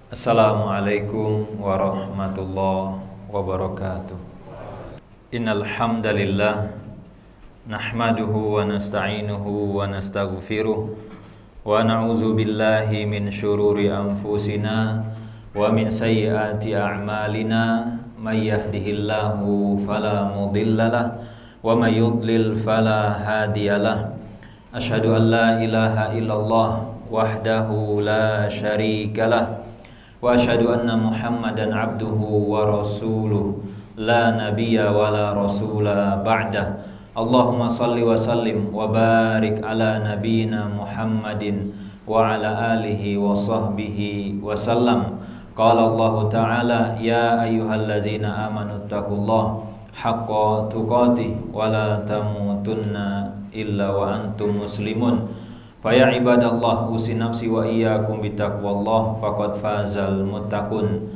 Assalamualaikum warahmatullahi wabarakatuh. Innal hamdalillah nahmaduhu wa nasta'inuhu wa nastaghfiruh wa na'udzu billahi min syururi anfusina wa min sayyiati a'malina may yahdihillahu fala mudhillalah wa may yudlil fala hadiyalah. Asyhadu an la ilaha illallah wahdahu la syarikalah wa asyhadu anna Muhammadan abduhu wa rasuluh la nabiyya wa la rasula ba'dah. Allahumma salli wa sallim wa barik ala nabiyyina Muhammadin wa ala alihi wa sahbihi wa sallam. Qala Allah ta'ala ya ayyuhalladzina amanu taqullaha haqqa tuqatih wa la tamutunna illa wa antum muslimun. Faya ibadallah usi nafsi wa iyyakum bitaqwallah faqad fazal muttaqun.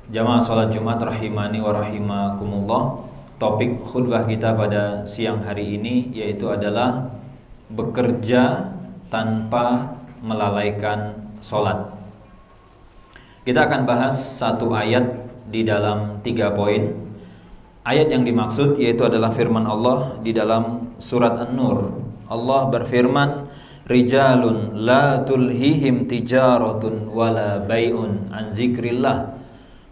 Jamaah salat Jumat rahimani wa rahimakumullah. Topik khutbah kita pada siang hari ini yaitu adalah bekerja tanpa melalaikan salat. Kita akan bahas satu ayat di dalam 3 poin. Ayat yang dimaksud yaitu adalah firman Allah di dalam surat An-Nur. Allah berfirman, rijalun la tulhihim tijaratun wala bai'un an zikrillah.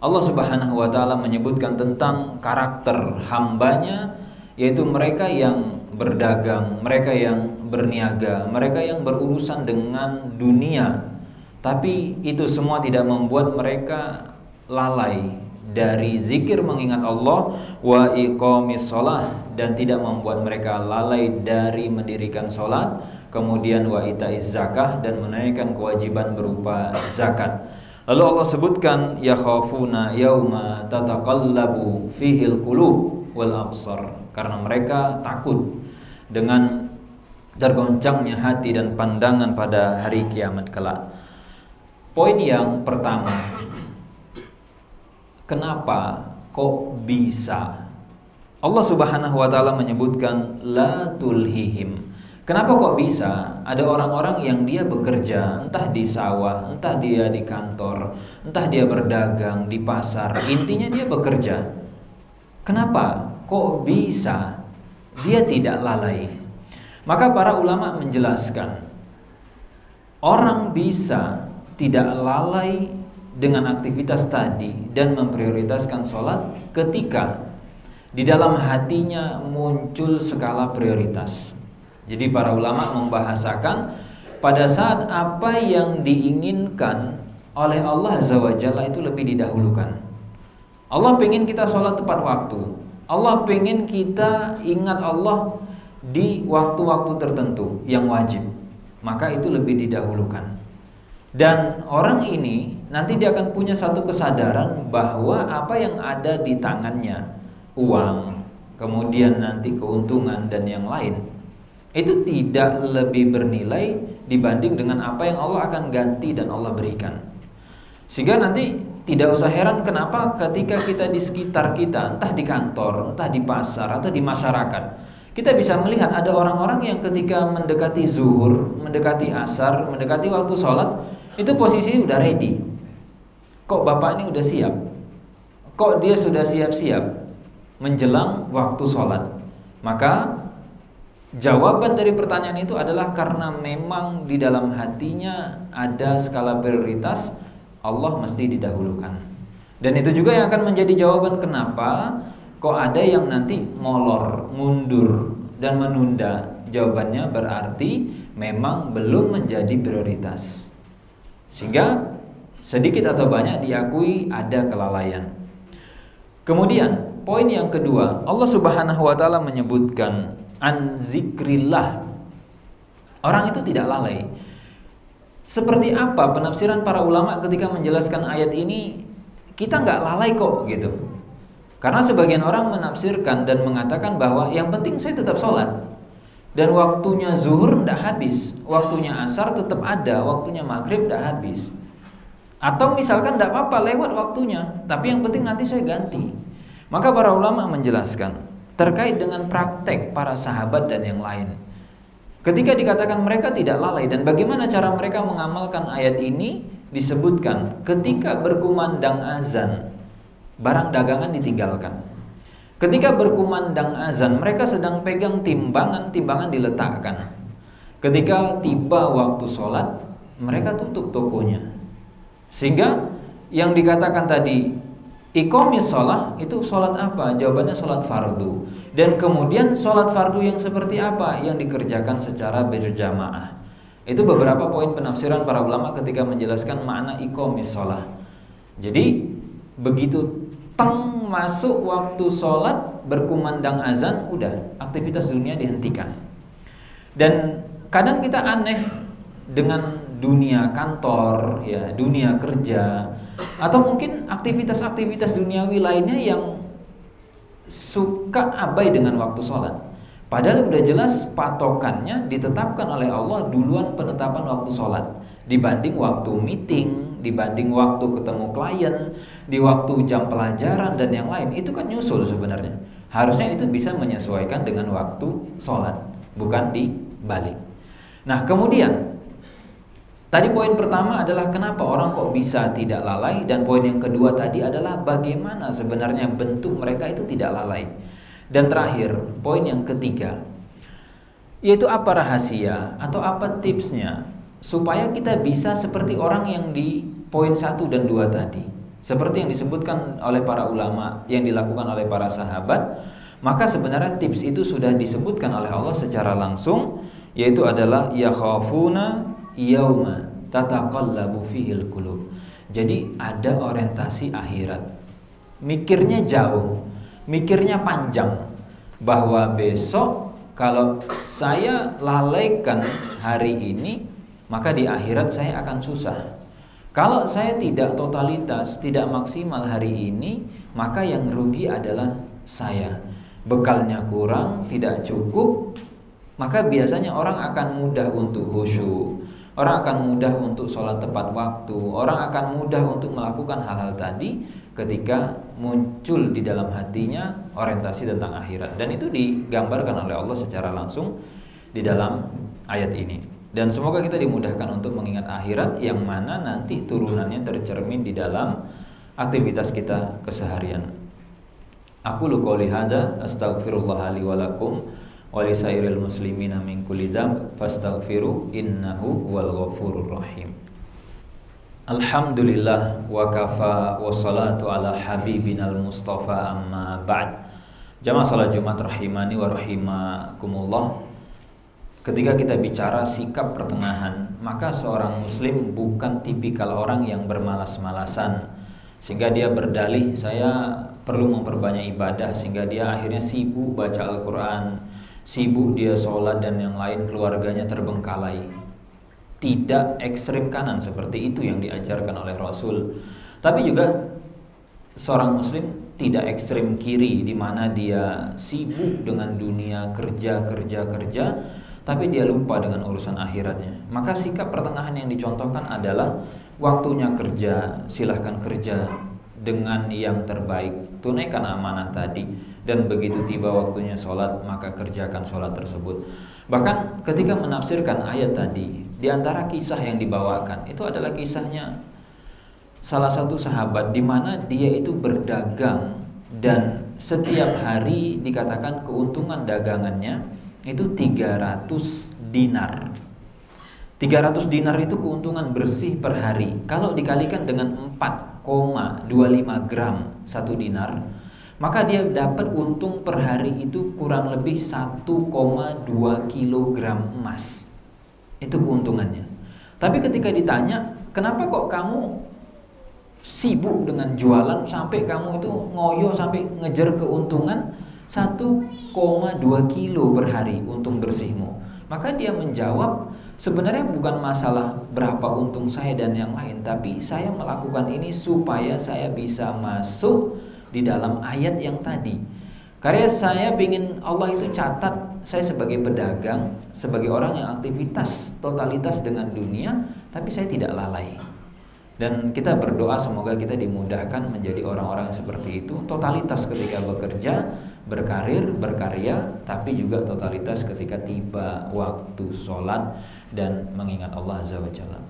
Allah Subhanahu wa taala menyebutkan tentang karakter hambanya, yaitu mereka yang berdagang, mereka yang berniaga, mereka yang berurusan dengan dunia, tapi itu semua tidak membuat mereka lalai dari zikir mengingat Allah, wa iqamis shalah, dan tidak membuat mereka lalai dari mendirikan salat, kemudian wa itaiz zakah, dan menunaikan kewajiban berupa zakat. Lalu Allah sebutkan yakhafuna yauma tataqallabu fihil qulub wal absar, karena mereka takut dengan tergoncangnya hati dan pandangan pada hari kiamat kelak. Poin yang pertama, kenapa kok bisa Allah Subhanahu wa taala menyebutkan la tulhihim? Kenapa kok bisa ada orang-orang yang dia bekerja, entah di sawah, entah dia di kantor, entah dia berdagang di pasar, intinya dia bekerja. Kenapa kok bisa dia tidak lalai? Maka para ulama menjelaskan, orang bisa tidak lalai dengan aktivitas tadi dan memprioritaskan sholat ketika di dalam hatinya muncul skala prioritas. Jadi para ulama membahasakan pada saat apa yang diinginkan oleh Allah Azza wa Jalla itu lebih didahulukan. Allah pengen kita sholat tepat waktu, Allah pengen kita ingat Allah di waktu-waktu tertentu yang wajib, maka itu lebih didahulukan. Dan orang ini nanti dia akan punya satu kesadaran bahwa apa yang ada di tangannya, uang, kemudian nanti keuntungan dan yang lain, itu tidak lebih bernilai dibanding dengan apa yang Allah akan ganti dan Allah berikan. Sehingga nanti tidak usah heran kenapa ketika kita di sekitar kita, entah di kantor, entah di pasar, atau di masyarakat, kita bisa melihat ada orang-orang yang ketika mendekati zuhur, mendekati asar, mendekati waktu sholat, itu posisi udah ready. Kok bapak ini udah siap? Kok dia sudah siap-siap menjelang waktu sholat? Maka jawaban dari pertanyaan itu adalah karena memang di dalam hatinya ada skala prioritas, Allah mesti didahulukan. Dan itu juga yang akan menjadi jawaban kenapa kok ada yang nanti molor, mundur, dan menunda. Jawabannya berarti memang belum menjadi prioritas, sehingga sedikit atau banyak diakui ada kelalaian. Kemudian poin yang kedua, Allah Subhanahu wa taala menyebutkan an zikrillah. Orang itu tidak lalai. Seperti apa penafsiran para ulama ketika menjelaskan ayat ini? Kita nggak lalai kok gitu. Karena sebagian orang menafsirkan dan mengatakan bahwa yang penting saya tetap sholat, dan waktunya zuhur tidak habis, waktunya asar tetap ada, waktunya maghrib tidak habis. Atau misalkan tidak apa-apa lewat waktunya, tapi yang penting nanti saya ganti. Maka para ulama menjelaskan terkait dengan praktek para sahabat dan yang lain. Ketika dikatakan mereka tidak lalai, dan bagaimana cara mereka mengamalkan ayat ini, disebutkan ketika berkumandang azan, barang dagangan ditinggalkan. Ketika berkumandang azan, mereka sedang pegang timbangan, timbangan diletakkan. Ketika tiba waktu sholat, mereka tutup tokonya. Sehingga yang dikatakan tadi iqamis sholat, itu sholat apa? Jawabannya sholat fardu. Dan kemudian sholat fardu yang seperti apa? Yang dikerjakan secara berjamaah. Itu beberapa poin penafsiran para ulama ketika menjelaskan makna iqamis sholat. Jadi begitu teng masuk waktu sholat, berkumandang azan, udah aktivitas dunia dihentikan. Dan kadang kita aneh dengan dunia kantor, ya, dunia kerja, atau mungkin aktivitas-aktivitas duniawi lainnya yang suka abai dengan waktu sholat. Padahal udah jelas patokannya ditetapkan oleh Allah duluan penetapan waktu sholat dibanding waktu meeting, dibanding waktu ketemu klien, di waktu jam pelajaran dan yang lain. Itu kan nyusul sebenarnya. Harusnya itu bisa menyesuaikan dengan waktu sholat, bukan dibalik. Nah kemudian tadi poin pertama adalah kenapa orang kok bisa tidak lalai, dan poin yang kedua tadi adalah bagaimana sebenarnya bentuk mereka itu tidak lalai. Dan terakhir, poin yang ketiga, yaitu apa rahasia atau apa tipsnya supaya kita bisa seperti orang yang di poin 1 dan 2 tadi, seperti yang disebutkan oleh para ulama, yang dilakukan oleh para sahabat. Maka sebenarnya tips itu sudah disebutkan oleh Allah secara langsung, yaitu adalah yakhafuna yauma tataqallabu fihil qulub. Jadi ada orientasi akhirat, mikirnya jauh, mikirnya panjang, bahwa besok kalau saya lalaikan hari ini, maka di akhirat saya akan susah. Kalau saya tidak totalitas, tidak maksimal hari ini, maka yang rugi adalah saya. Bekalnya kurang, tidak cukup, maka biasanya orang akan mudah untuk khusyuk, orang akan mudah untuk sholat tepat waktu, orang akan mudah untuk melakukan hal-hal tadi ketika muncul di dalam hatinya orientasi tentang akhirat. Dan itu digambarkan oleh Allah secara langsung di dalam ayat ini. Dan semoga kita dimudahkan untuk mengingat akhirat, yang mana nanti turunannya tercermin di dalam aktivitas kita keseharian. Aku qouli hadza astaghfirullah li wa lakum wa li sairil muslimina min kulli dzamb fastaghfiru innahu huwal ghafurur rahim. Alhamdulillah wa kafa wa salatu ala habibinal mustafa amma ba'd. Jamaah salat Jumat rahimani wa rahimakumullah. Ketika kita bicara sikap pertengahan, maka seorang muslim bukan tipikal orang yang bermalas-malasan sehingga dia berdalih saya perlu memperbanyak ibadah, sehingga dia akhirnya sibuk baca Al-Quran, sibuk dia sholat dan yang lain, keluarganya terbengkalai. Tidak ekstrim kanan seperti itu yang diajarkan oleh Rasul. Tapi juga seorang muslim tidak ekstrim kiri, di mana dia sibuk dengan dunia, kerja, tapi dia lupa dengan urusan akhiratnya. Maka sikap pertengahan yang dicontohkan adalah waktunya kerja, silahkan kerja dengan yang terbaik, tunaikan amanah tadi, dan begitu tiba waktunya sholat, maka kerjakan sholat tersebut. Bahkan ketika menafsirkan ayat tadi, di antara kisah yang dibawakan itu adalah kisahnya salah satu sahabat, di mana dia itu berdagang dan setiap hari dikatakan keuntungan dagangannya itu 300 dinar. 300 dinar itu keuntungan bersih per hari. Kalau dikalikan dengan 4,25 gram 1 dinar, maka dia dapat untung per hari itu kurang lebih 1,2 kilogram emas. Itu keuntungannya. Tapi ketika ditanya, kenapa kok kamu sibuk dengan jualan sampai kamu itu ngoyo sampai ngejar keuntungan 1,2 kilo per hari untung bersihmu? Maka dia menjawab, sebenarnya bukan masalah berapa untung saya dan yang lain, tapi saya melakukan ini supaya saya bisa masuk di dalam ayat yang tadi. Karena saya ingin Allah itu catat saya sebagai pedagang, sebagai orang yang aktivitas totalitas dengan dunia, tapi saya tidak lalai. Dan kita berdoa semoga kita dimudahkan menjadi orang-orang seperti itu, totalitas ketika bekerja, berkarir, berkarya, tapi juga totalitas ketika tiba waktu sholat dan mengingat Allah Azza wa Jalla.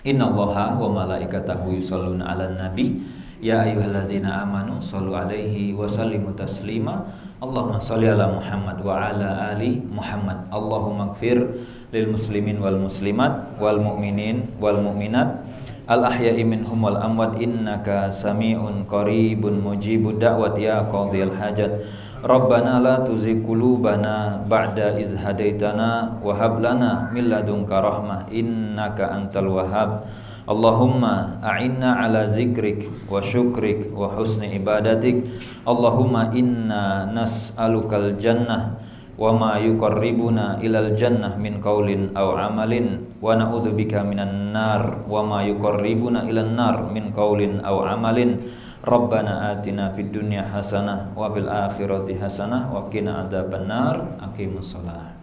Innallaha wa malaikatahu yusholluna 'alan nabi ya ayyuhalladzina amanu shollu 'alaihi wa sallimu taslima. Allahumma sholli ala Muhammad wa ala ali Muhammad. Allahumma ighfir lil muslimin wal muslimat wal mu'minin wal mu'minat al ahya'i minhum wal amwat innaka sami'un qaribun mujibud da'wat ya qadhiyal hajat. Rabbana la tuzigh qulubana ba'da iz hadaitana wa hab lana min ladunka rahmah innaka antal wahhab. Allahumma a'inna ala zikrik wa syukrik wa husni ibadatik. Allahumma inna nas'alukal jannah wa ma yuqarribuna ilal jannah min qaulin aw amalin wa na'udzubika minan nar wa ma yuqarribuna ilan nar min qaulin aw amalin. Rabbana atina fid dunya hasanah wa fil akhirati hasanah wa qina adzabannar. Aqimussalah.